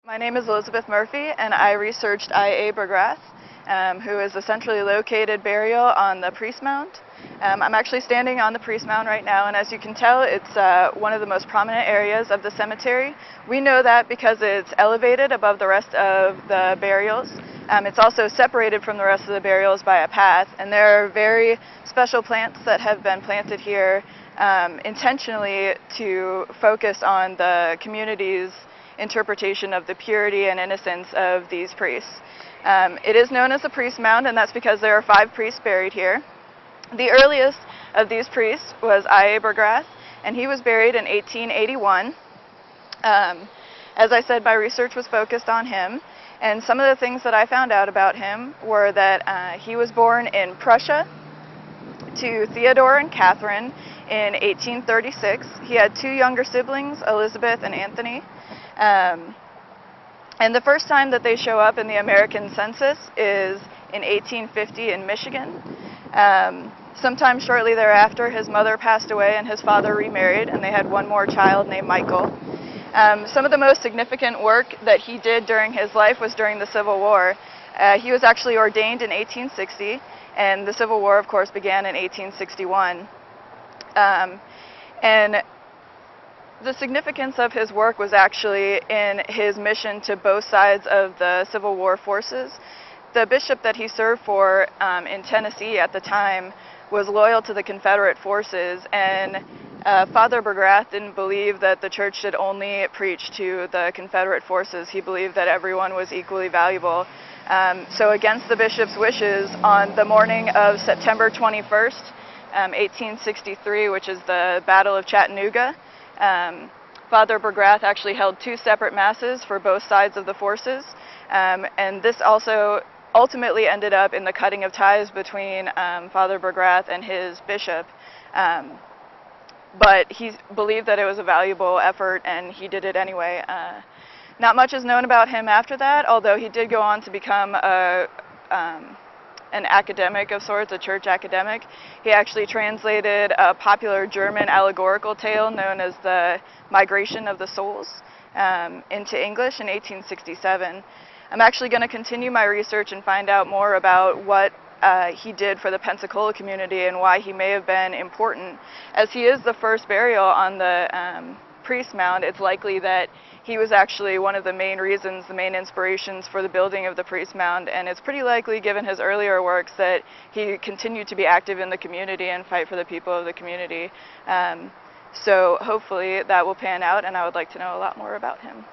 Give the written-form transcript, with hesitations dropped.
My name is Elizabeth Murphy, and I researched I.A. Bergrath, who is a centrally located burial on the Priest Mound. I'm actually standing on the Priest Mound right now, and as you can tell, it's one of the most prominent areas of the cemetery. We know that because it's elevated above the rest of the burials. It's also separated from the rest of the burials by a path, and there are very special plants that have been planted here intentionally to focus on the community's interpretation of the purity and innocence of these priests. It is known as the Priest Mound, and that's because there are 5 priests buried here. The earliest of these priests was I.A. Bergrath, and he was buried in 1881. As I said, my research was focused on him, and some of the things that I found out about him were that he was born in Prussia to Theodore and Catherine in 1836. He had 2 younger siblings, Elizabeth and Anthony. And the first time that they show up in the American census is in 1850 in Michigan. Sometime shortly thereafter, his mother passed away and his father remarried, and they had 1 more child named Michael. Some of the most significant work that he did during his life was during the Civil War. He was actually ordained in 1860, and the Civil War, of course, began in 1861. And the significance of his work was actually in his mission to both sides of the Civil War forces. The bishop that he served for in Tennessee at the time was loyal to the Confederate forces, and Father Bergrath didn't believe that the church should only preach to the Confederate forces. He believed that everyone was equally valuable. So against the bishop's wishes, on the morning of September 21st, 1863, which is the Battle of Chattanooga, Father Bergrath actually held 2 separate masses for both sides of the forces, and this also ultimately ended up in the cutting of ties between Father Bergrath and his bishop. But he believed that it was a valuable effort, and he did it anyway. Not much is known about him after that, although he did go on to become an academic of sorts, a church academic. He actually translated a popular German allegorical tale known as the Migration of the Souls into English in 1867. I'm actually going to continue my research and find out more about what he did for the Pensacola community and why he may have been important. As he is the first burial on the Priest Mound, it's likely that he was actually one of the main reasons, the main inspirations for the building of the Priest Mound, and it's pretty likely, given his earlier works, that he continued to be active in the community and fight for the people of the community. So hopefully that will pan out, and I would like to know a lot more about him.